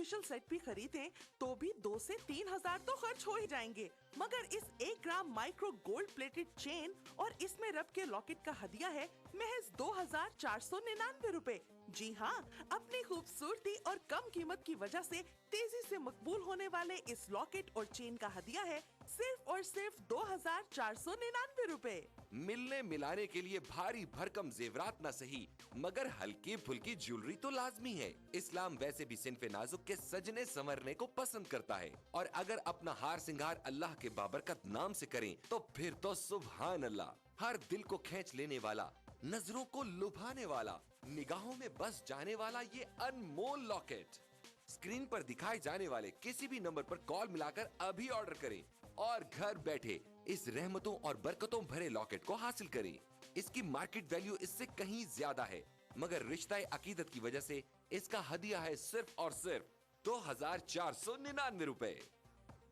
Official set भी खरीदें तो भी 2 से 3 हजार तो खर्च हो ही जाएंगे। मगर इस 1 ग्राम माइक्रो गोल्ड प्लेटेड चेन और इसमें रब के लॉकेट का हदिया है महज 2499 रुपए। जी हाँ, अपनी खूबसूरती और कम कीमत की वजह से तेजी से मकबूल होने वाले इस लॉकेट और चेन का हदिया है सिर्फ और सिर्फ 2499 रुपए। मिलने मिलाने के लिए भारी भरकम जेवरात ना सही, मगर हल्की फुल्की ज्वेलरी तो लाजमी है। इस्लाम वैसे भी सिनफे नाजुक के सजने संवरने को पसंद करता है, और अगर अपना हार सिंगार अल्लाह के बाबरकत नाम से करें तो फिर तो सुभान अल्लाह। हर दिल को खींच लेने वाला, नजरों को लुभाने वाला, निगाहों में बस जाने वाला ये अनमोल लॉकेट स्क्रीन पर दिखाए जाने वाले किसी भी नंबर पर कॉल मिलाकर अभी ऑर्डर करें और घर बैठे इस रहमतों और बरकतों भरे लॉकेट को हासिल करें। इसकी मार्केट वैल्यू इससे कहीं ज्यादा है, मगर रिश्ता अकीदत की वजह से इसका हदिया है सिर्फ और सिर्फ 2499 रुपए।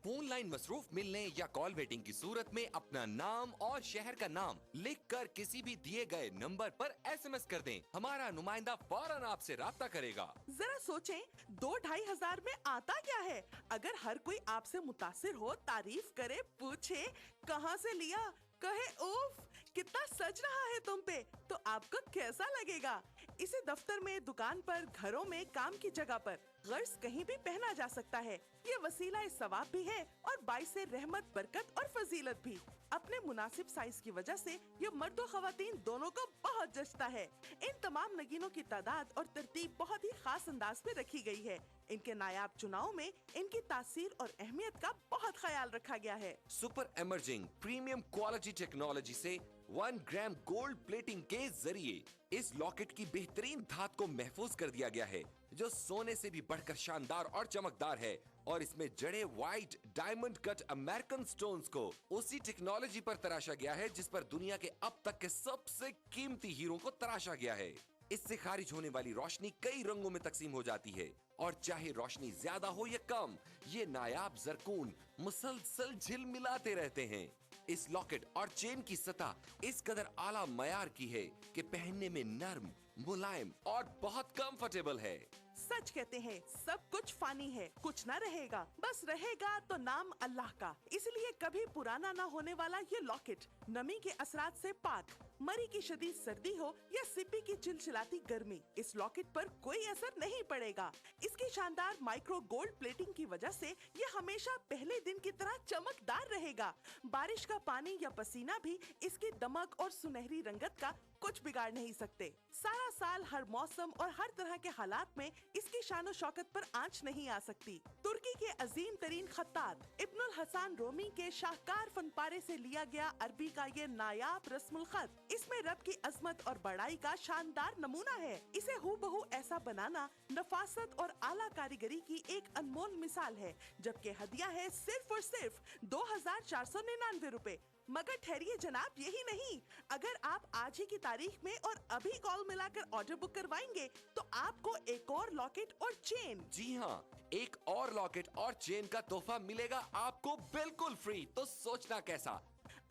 फोन लाइन मसरूफ मिलने या कॉल वेटिंग की सूरत में अपना नाम और शहर का नाम लिखकर किसी भी दिए गए नंबर पर SMS कर दें। हमारा नुमाइंदा फौरन आपसे राब्ता करेगा। जरा सोचें, 2-2.5 हजार में आता क्या है? अगर हर कोई आपसे मुतासिर हो, तारीफ करे, पूछे कहाँ से लिया, कहे उफ कितना सज रहा है तुम पे, तो आपको कैसा लगेगा? इसे दफ्तर में, दुकान पर, घरों में, काम की जगह पर गर्ज कहीं भी पहना जा सकता है। ये वसीला सवाब भी है और बाइसे रहमत, बरकत और फजीलत भी। अपने मुनासिब साइज की वजह से ये मर्द और खवातीन दोनों को बहुत जचता है। इन तमाम नगीनों की तादाद और तरतीब बहुत ही खास अंदाज में रखी गई है। इनके नायाब चुनाव में इनकी तासीर और अहमियत का बहुत ख्याल रखा गया है। Super emerging premium quality technology से 1 ग्राम गोल्ड प्लेटिंग के जरिए इस लॉकेट की बेहतरीन धात को महफूज कर दिया गया है, जो सोने से भी बढ़कर शानदार और चमकदार है। और इसमें जड़े white diamond cut American stones को उसी टेक्नोलॉजी पर तराशा गया है जिस पर दुनिया के अब तक के सबसे कीमती हीरो को तराशा गया है। इससे खारिज होने वाली रोशनी कई रंगों में तकसीम हो जाती है, और चाहे रोशनी ज्यादा हो या कम, ये नायाब जरकून मुसलसल झिलमिलाते रहते हैं। इस लॉकेट और चेन की सतह इस कदर आला मयार की है कि पहनने में नर्म, मुलायम और बहुत कंफर्टेबल है। सच कहते हैं, सब कुछ फानी है, कुछ ना रहेगा, बस रहेगा तो नाम अल्लाह का। इसलिए कभी पुराना ना होने वाला ये लॉकेट नमी के असरात से पाक, मरी की शदीद सर्दी हो या सिप्पी की चिलचिलाती गर्मी, इस लॉकेट पर कोई असर नहीं पड़ेगा। इसकी शानदार माइक्रो गोल्ड प्लेटिंग की वजह से ये हमेशा पहले दिन की तरह चमकदार रहेगा। बारिश का पानी या पसीना भी इसकी दमक और सुनहरी रंगत का कुछ बिगाड़ नहीं सकते। सारा साल, हर मौसम और हर तरह के हालात में इसकी शानो शौकत पर आंच नहीं आ सकती। तुर्की के अजीम तरीन खत्तात इब्नुल हसन रोमी के शाहकार फनपारे से लिया गया अरबी का ये नायाब रस्मुल खत इसमें रब की अजमत और बड़ाई का शानदार नमूना है। इसे हूबहू ऐसा बनाना नफासत और आला कारीगरी की एक अनमोल मिसाल है, जबकि हदिया है सिर्फ और सिर्फ 2499 रुपए। मगर ठहरिए जनाब, यही नहीं, अगर आप आज ही की तारीख में और अभी कॉल मिलाकर ऑर्डर बुक करवाएंगे तो आपको एक और लॉकेट और चेन, जी हाँ, एक और लॉकेट और चेन का तोहफा मिलेगा आपको बिल्कुल फ्री। तो सोचना कैसा?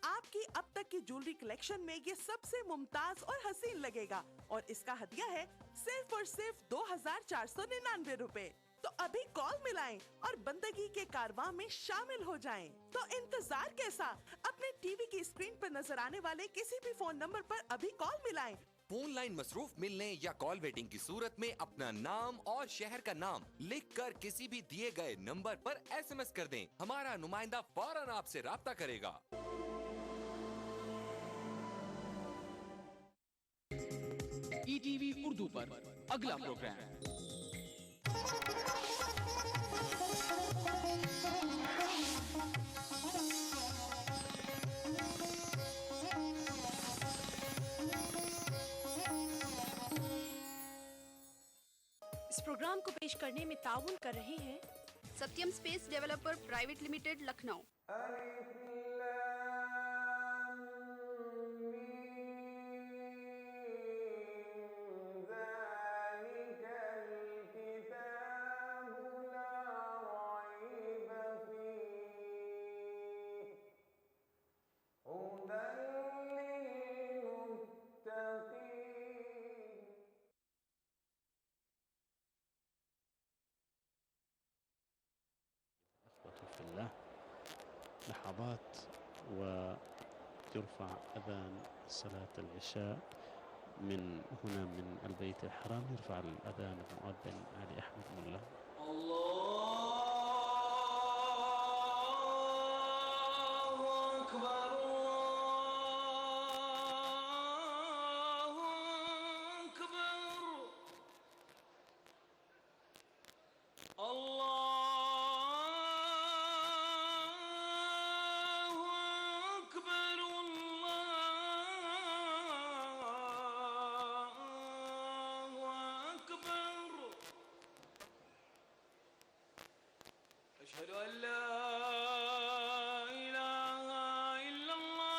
आपकी अब तक की ज्वेलरी कलेक्शन में ये सबसे मुमताज और हसीन लगेगा, और इसका हदिया है सिर्फ और सिर्फ 2499 रुपए। तो अभी कॉल मिलाएं और बंदगी के कारवां में शामिल हो जाएं। तो इंतजार कैसा? अपने टीवी की स्क्रीन पर नजर आने वाले किसी भी फोन नंबर पर अभी कॉल मिलाएं। फोन लाइन मसरूफ मिलने या कॉल वेटिंग की सूरत में अपना नाम और शहर का नाम लिखकर किसी भी दिए गए नंबर पर SMS कर दें। हमारा नुमाइंदा फौरन आपसे राब्ता करेगा। ETV उर्दू पर अगला प्रोग्राम इस प्रोग्राम को पेश करने में ताउन कर रहे हैं Satyam space developer private limited, Lucknow. لحظات ويرفع أذان صلاة العشاء من هنا من البيت الحرام. يرفع الأذان المؤذن علي أحمد ملا. أشهد أن لا إله إلا الله.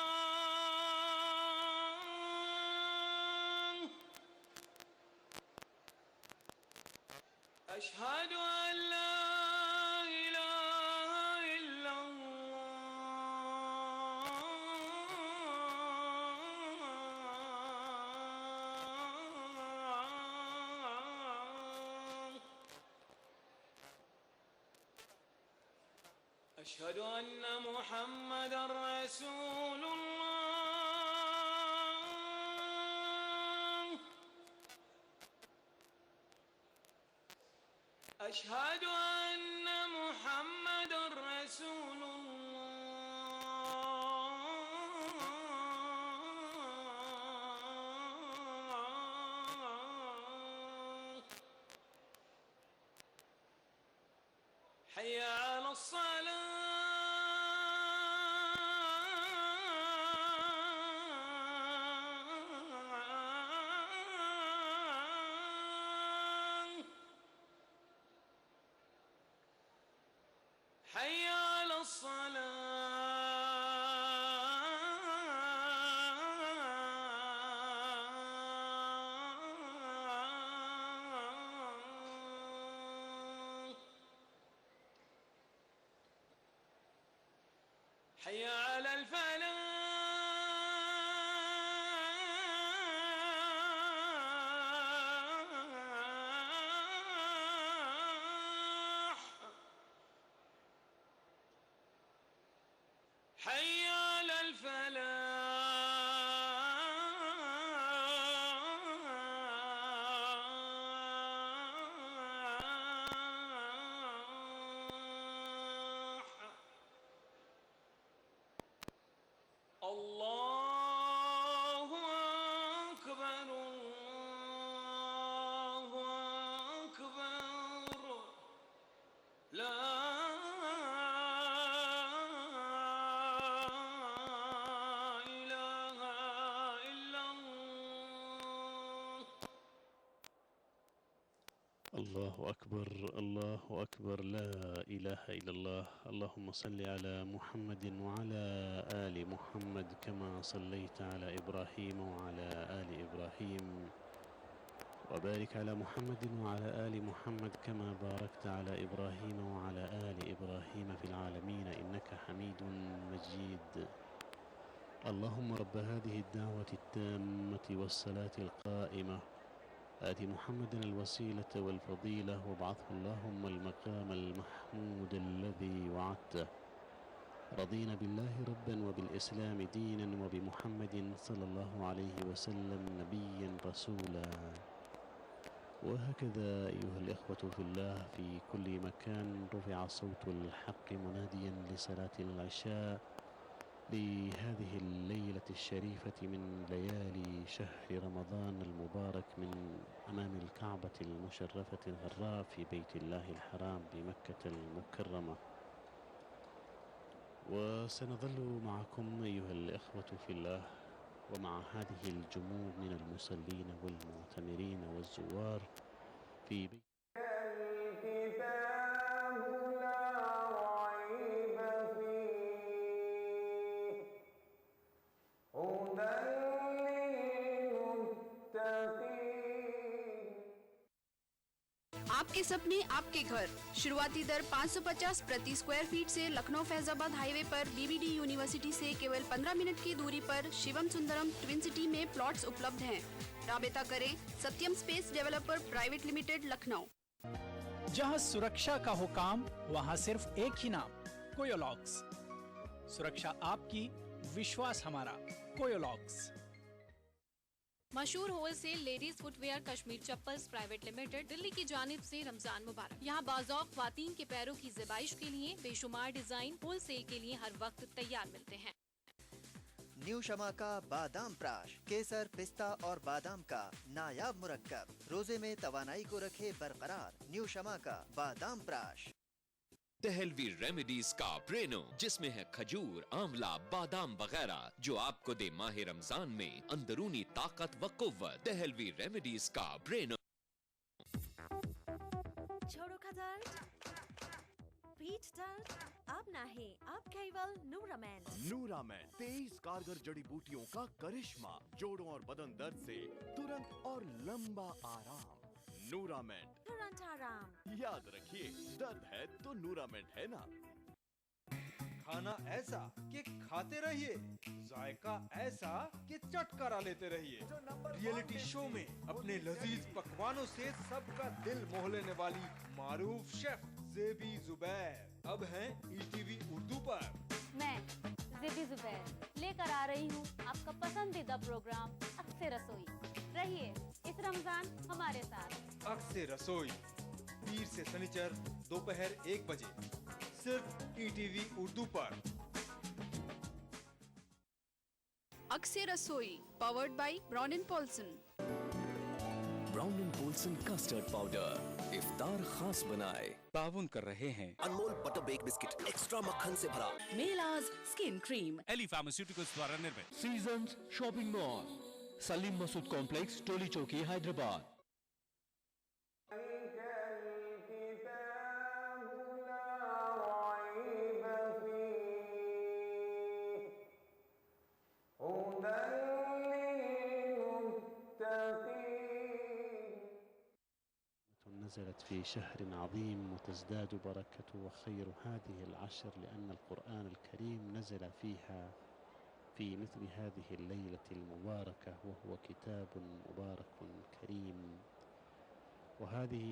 أشهد أن لا إله إلا الله. أشهد أن محمدًا رسول الله. أشهد أن محمدًا رسول الله. حي على الصلاة. حي على الصلاة. حي على الفلاح. حي على الفلاح. الله أكبر. الله أكبر. لا إله إلا الله. الله أكبر. الله أكبر. لا إله إلا الله. اللهم صل على محمد وعلى آل محمد كما صليت على إبراهيم وعلى آل إبراهيم، وبارك على محمد وعلى آل محمد كما باركت على إبراهيم وعلى آل إبراهيم في العالمين إنك حميد مجيد. اللهم رب هذه الدعوة التامة والصلاة القائمة آت محمدا الوسيلة والفضيلة وابعثه اللهم المقام المحمود الذي وعدته. رضينا بالله ربا وبالإسلام دينا وبمحمد صلى الله عليه وسلم نبيا رسولا. وهكذا أيها الإخوة في الله في كل مكان رفع صوت الحق مناديا لصلاة العشاء لهذه الليلة الشريفة من ليالي شهر رمضان المبارك من أمام الكعبة المشرفة الغراء في بيت الله الحرام بمكة المكرمة. وسنظل معكم أيها الإخوة في الله ومع هذه الجموع من المصلين والمعتمرين والزوار في بيت आपके सपने आपके घर। शुरुआती दर 550 प्रति स्क्वायर फीट से लखनऊ फैजाबाद हाईवे पर बीबीडी यूनिवर्सिटी से केवल 15 मिनट की दूरी पर शिवम सुंदरम ट्विन सिटी में प्लॉट्स उपलब्ध हैं। राबेता करें Satyam space developer private limited Lucknow. जहां सुरक्षा का हो काम, वहां सिर्फ एक ही नाम, कोयोलॉक्स। सुरक्षा आपकी, विश्वास हमारा। कोयोलॉक्स। मशहूर wholesale ladies footwear Kashmir chappals private limited Delhi की जानिब से रमजान मुबारक। यहाँ बाज़ौक़ ख्वातीन के पैरों की ज़िबाइश के लिए बेशुमार डिजाइन होलसेल के लिए हर वक्त तैयार मिलते हैं। न्यू शमा का बादाम प्राश, केसर, पिस्ता और बादाम का नायाब मुरक्कब, रोजे में तवानाई को रखे बरकरार। न्यू शमा का बादाम प्राश। दहलवी रेमेडीज का ब्रेनो, जिसमें है खजूर, आंवला, बादाम वगैरह, जो आपको दे माह रमजान में अंदरूनी ताकत व कुव्वत। दहलवी रेमेडीज का ब्रेनो। छोड़ो खदर्द, पीठ दर्द, अब ना है, अब केवल नूरामेंट। नूरामेंट 23 कारगर जड़ी बूटियों का करिश्मा, जोड़ों और बदन दर्द से तुरंत और लंबा आराम। नूरामेंट, तुरंत आराम। याद रखिए, दर्द है तो नूरामेंट है ना। खाना ऐसा कि खाते रहिए, जायका ऐसा कि चटकारा लेते रहिए। रियलिटी शो में अपने लजीज पकवानों से सबका दिल मोह लेने वाली मारूफ शेफ ज़ेबी ज़ुबैर अब हैं ईटीवी उर्दू पर। मैं ज़ेबी ज़ुबैर लेकर आ रही हूँ आपका पसंदीदा प्रोग्राम अक्से रसोई। रहिए इस रमजान हमारे साथ। अक्से रसोई पीर से शनिचर दोपहर 1 बजे सिर्फ ईटीवी उर्दू पर। अक्से रसोई powered by Brown and Polson. Brown and Polson custard powder इफ्तार खास बनाए। ताउन कर रहे हैं Anmol butter bake biscuit extra मक्खन से भरा। मेलाज स्किन क्रीम एली फार्मास्यूटिकल्स द्वारा निर्मित। Seasons shopping mall, Salim Masood complex, Toli Chowki, Hyderabad. نزلت في شهر عظيم وتزداد بركته وخير هذه العشر لأن القرآن الكريم نزل فيها في مثل هذه الليلة المباركة، وهو كتاب مبارك كريم. وهذه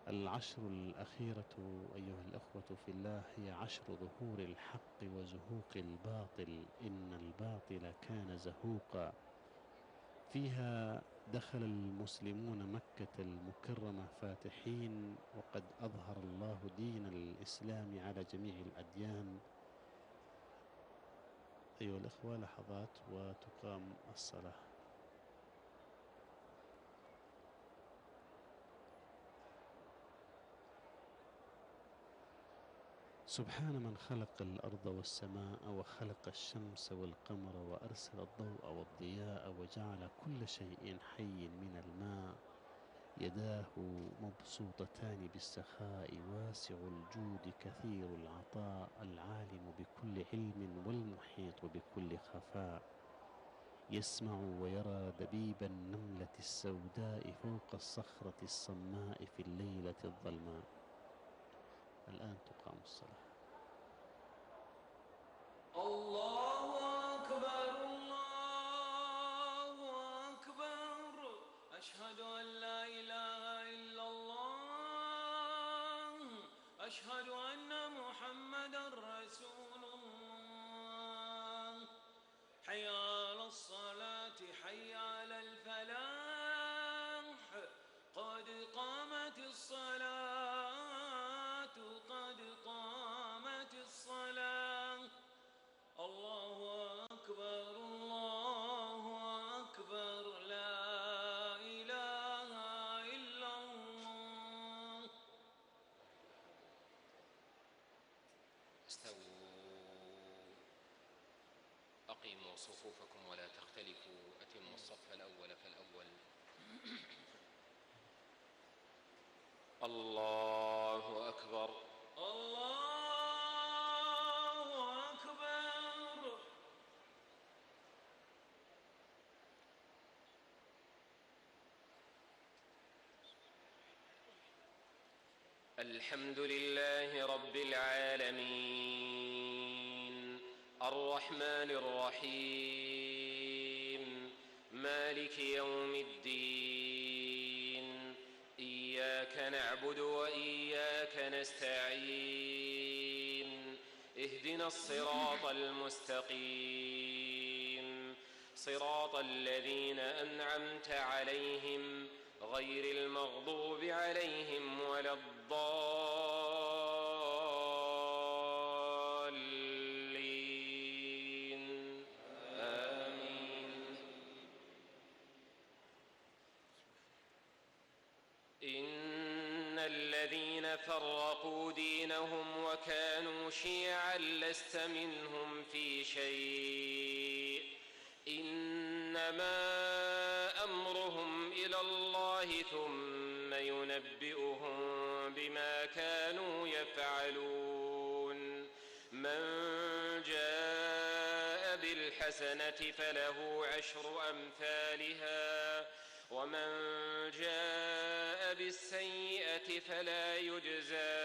العشر الأخيرة أيها الأخوة في الله هي عشر ظهور الحق وزهوق الباطل، إن الباطل كان زهوقا. فيها دخل المسلمون مكة المكرمة فاتحين، وقد أظهر الله دين الإسلام على جميع الأديان. أيها الأخوة لحظات وتقام الصلاة. سبحان من خلق الأرض والسماء وخلق الشمس والقمر وأرسل الضوء والضياء وجعل كل شيء حي من الماء. يداه مبسوطتان بالسخاء، واسع الجود كثير العطاء، العالم بكل علم والمحيط بكل خفاء. يسمع ويرى دبيب النملة السوداء فوق الصخرة الصماء في الليلة الظلماء. الآن تقام الصلاة. الله أكبر الله أكبر أشهد أن لا إله إلا الله أشهد أن محمدا رسول الله حي على الصلاة حي على الفلاح قد قامت الصلاة قد قامت الصلاة الله أكبر الله أكبر لا إله إلا الله. استووا أقيموا صفوفكم ولا تختلفوا أتموا الصف الأول فالأول. الله أكبر الله أكبر. الحمد لله رب العالمين الرحمن الرحيم مالك يوم الدين إياك نعبد وإياك نستعين اهدنا الصراط المستقيم صراط الذين أنعمت عليهم غير المغضوب عليهم ولا الضالين آمين. إن الذين فرقوا دينهم وكانوا شيعا لست منهم في شيء إنما أمرهم إلى الله ثم ينبئهم بما كانوا يفعلون. من جاء بالحسنة فله 10 أمثالها ومن جاء بالسيئة فلا يجزى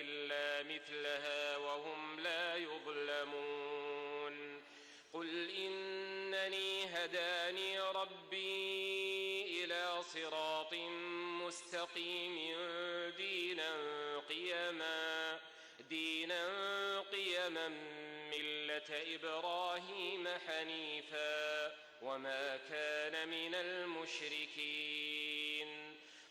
إلا مثلها وهم لا يظلمون. قل إنني هداني ربي إلى صراط مستقيم دينا قيما ملة إبراهيم حنيفا وما كان من المشركين.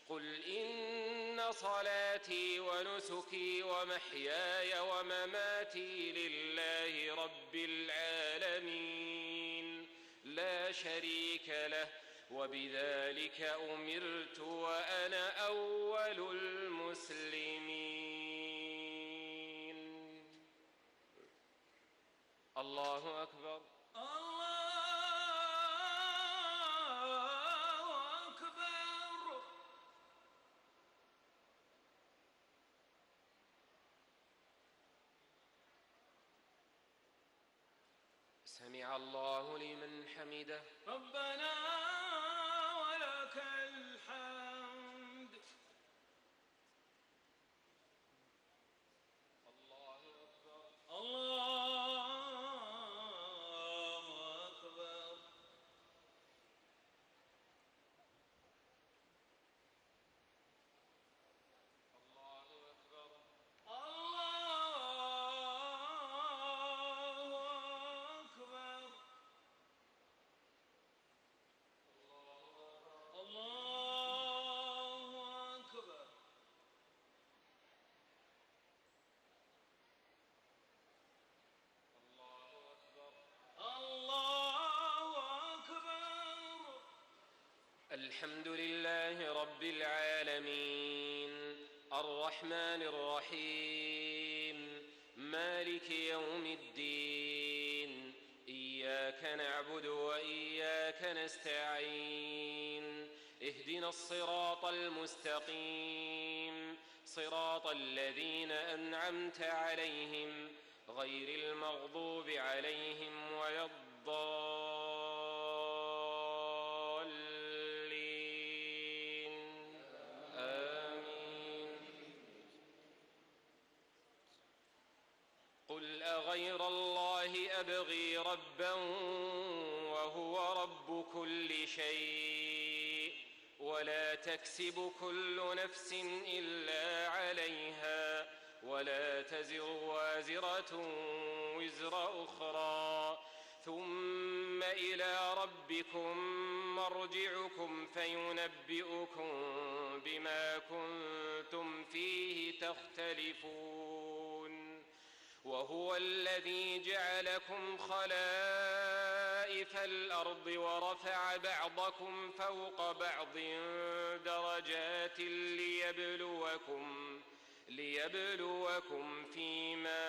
قل إن صلاتي ونسكي ومحياي ومماتي لله رب العالمين لا شريك له وبذلك أمرت وأنا أول المسلمين. الله أكبر. سمع الله لمن حمده. ربنا ولك الحمد. الله أكبر. الله أكبر. الله أكبر. الحمد لله رب العالمين الرحمن الرحيم مالك يوم الدين إياك نعبد وإياك نستعين اهدنا الصراط المستقيم صراط الذين أنعمت عليهم غير المغضوب عليهم ولا الضالين آمين. قل أغير الله أبغي ربا وهو رب كل شيء ولا تكسب كل نفس إلا عليها ولا تزر وازرة وزر أخرى ثم إلى ربكم مرجعكم فينبئكم بما كنتم فيه تختلفون. وهو الذي جعلكم خلائف الأرض ورفع بعضكم فوق بعض درجات ليبلوكم فيما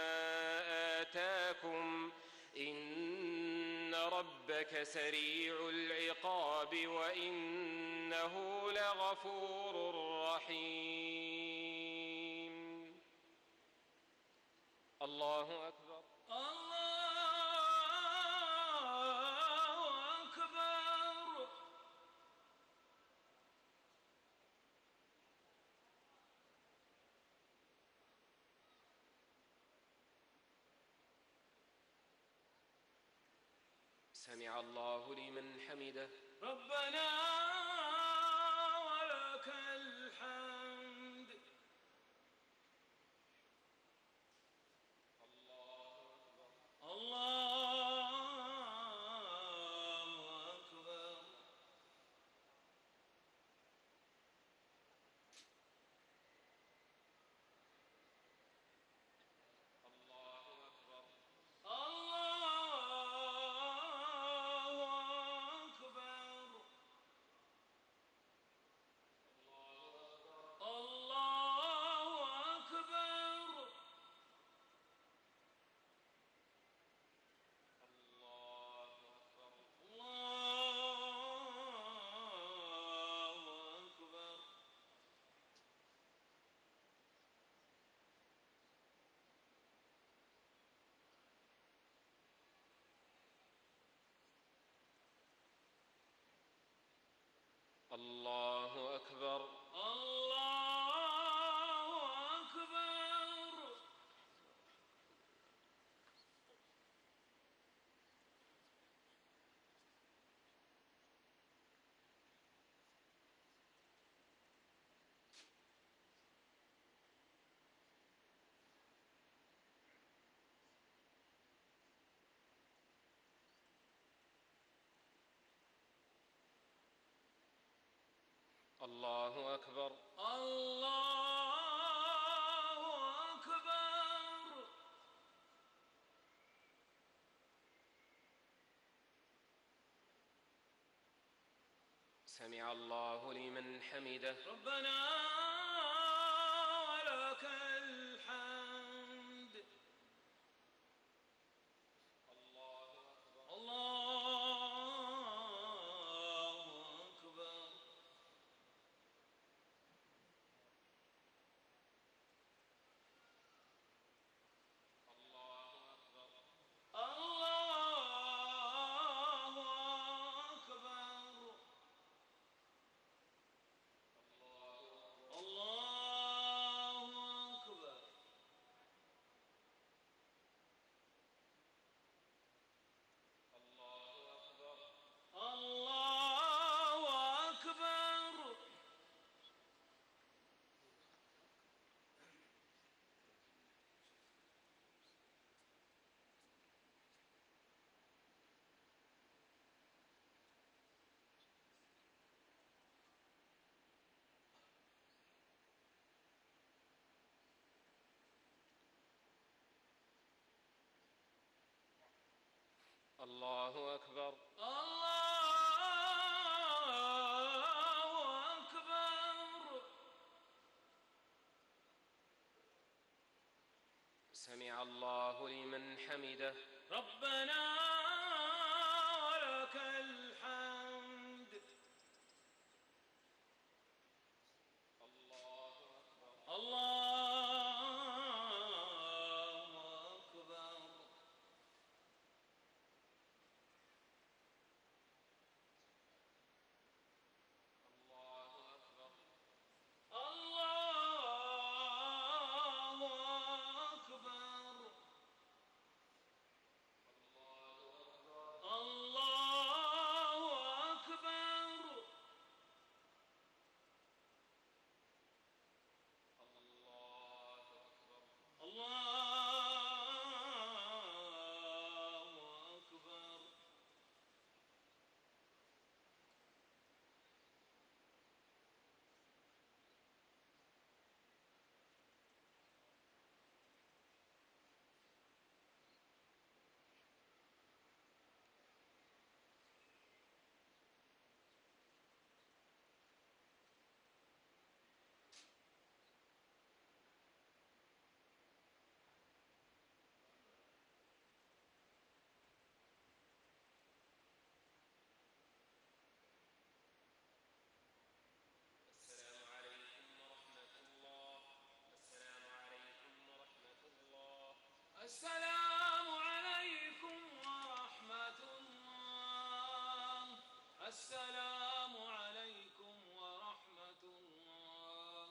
آتاكم إن ربك سريع العقاب وإنه لغفور رحيم. الله أكبر. سمع الله لمن حمده. ربنا ولك الحمد. الله الله أكبر الله أكبر. الله أكبر الله أكبر. سمع الله لمن حمده. ربنا ولك الحمد. الله أكبر الله أكبر. الله أكبر الله أكبر. سمع الله لمن حمده. ربنا ولك الحمد. الله أكبر الله أكبر. السلام عليكم ورحمة الله. السلام عليكم ورحمة الله.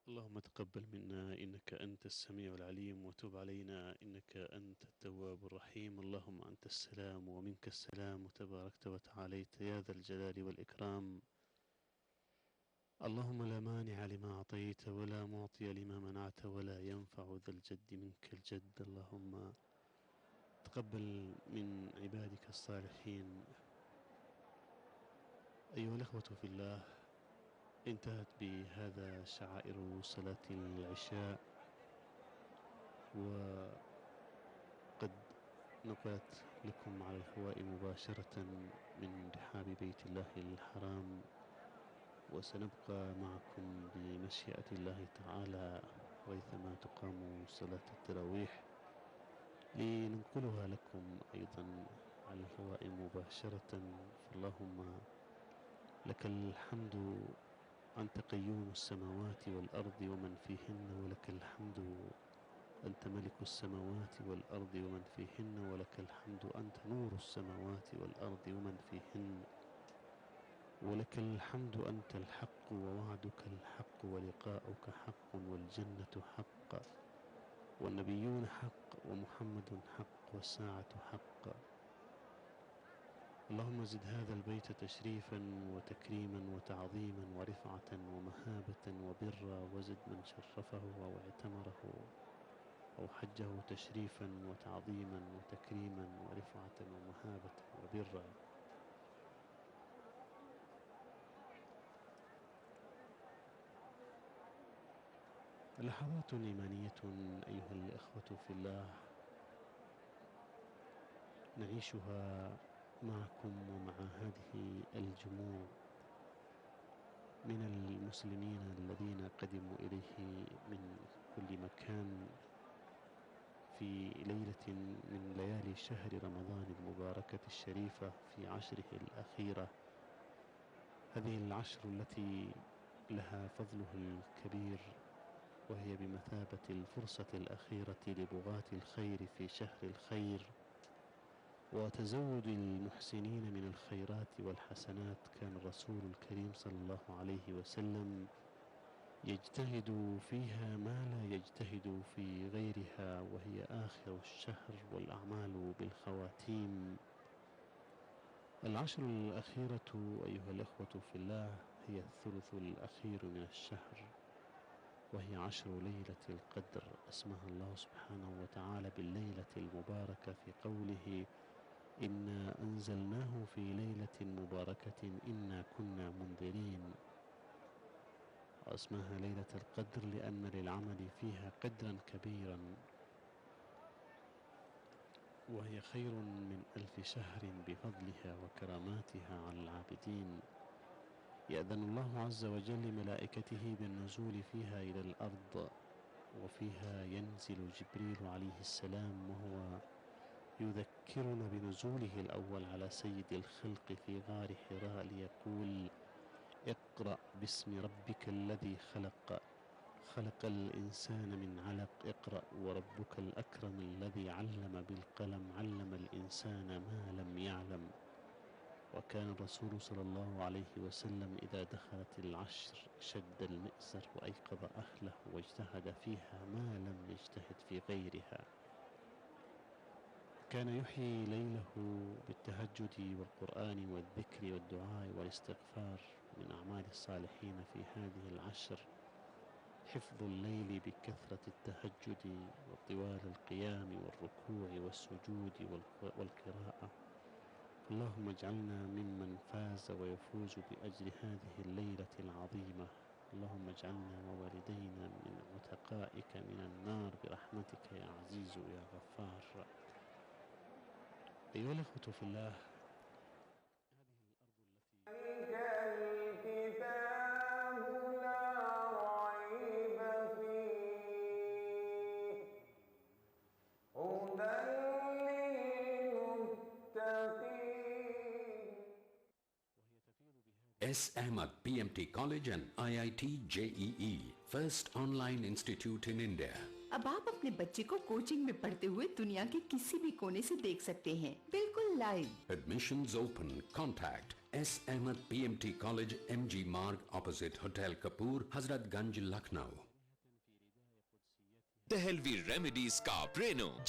اللهم تقبل منا إنك أنت السميع العليم، وتب علينا إنك أنت التواب الرحيم. اللهم أنت السلام ومنك السلام، وتباركت وتعاليت يا ذا الجلال والإكرام. اللهم لا مانع لما أعطيت ولا معطي لما منعت ولا ينفع ذا الجد منك الجد. اللهم تقبل من عبادك الصالحين. أيها الأخوة في الله، انتهت بهذا شعائر صلاة العشاء، وقد نقلت لكم على الهواء مباشرة من رحاب بيت الله الحرام، وسنبقى معكم بمشيئة الله تعالى ريثما تقام صلاة التراويح لننقلها لكم أيضا على الهواء مباشرة. فاللهم لك الحمد أنت قيوم السماوات والأرض ومن فيهن ولك الحمد. أنت ملك السماوات والأرض ومن فيهن ولك الحمد. أنت نور السماوات والأرض ومن فيهن ولك الحمد. أنت الحق ووعدك الحق ولقاؤك حق والجنة حق والنبيون حق ومحمد حق والساعة حق. اللهم زد هذا البيت تشريفا وتكريما وتعظيما ورفعة ومهابة وبرا، وزد من شرفه أو اعتمره أو حجه تشريفا وتعظيما وتكريما ورفعة ومهابة وبرا. لحظات إيمانية أيها الإخوة في الله نعيشها معكم ومع هذه الجموع من المسلمين الذين قدموا إليه من كل مكان في ليلة من ليالي شهر رمضان المباركة الشريفة في عشره الأخيرة. هذه العشر التي لها فضلها الكبير، وهي بمثابة الفرصة الأخيرة لبغاة الخير في شهر الخير وتزود المحسنين من الخيرات والحسنات. كان الرسول الكريم صلى الله عليه وسلم يجتهد فيها ما لا يجتهد في غيرها، وهي آخر الشهر والأعمال بالخواتيم. العشر الأخيرة أيها الأخوة في الله هي الثلث الأخير من الشهر، وهي عشر ليلة القدر. اسمها الله سبحانه وتعالى بالليلة المباركة في قوله إنا أنزلناه في ليلة مباركة إنا كنا منذرين. اسمها ليلة القدر لأن للعمل فيها قدرا كبيرا، وهي خير من 1000 شهر بفضلها وكراماتها على العابدين. يأذن الله عز وجل ملائكته بالنزول فيها إلى الأرض، وفيها ينزل جبريل عليه السلام وهو يذكرنا بنزوله الأول على سيد الخلق في غار حراء ليقول اقرأ باسم ربك الذي خلق، خلق الإنسان من علق، اقرأ وربك الأكرم الذي علم بالقلم، علم الإنسان ما لم يعلم. وكان الرسول صلى الله عليه وسلم إذا دخلت العشر شد المئزر وأيقظ أهله واجتهد فيها ما لم يجتهد في غيرها. كان يحيي ليله بالتهجد والقرآن والذكر والدعاء والاستغفار. من أعمال الصالحين في هذه العشر حفظ الليل بكثرة التهجد وطوال القيام والركوع والسجود والقراءة. اللهم اجعلنا ممن فاز ويفوز بأجر هذه الليلة العظيمة. اللهم اجعلنا ووالدينا من عتقائك من النار برحمتك يا عزيز يا غفار. أيها الأخوة في الله، S. Ahmad PMT College and IIT JEE, first online institute in India. अब आप अपने बच्चे को कोचिंग में पढ़ते हुए दुनिया के किसी भी कोने से देख सकते हैं, बिल्कुल live. Admissions open. Contact S. Ahmad PMT College, MG Marg, opposite Hotel Kapoor, Hazratganj, Lucknow. Dehlavi remedies का ब्रेनो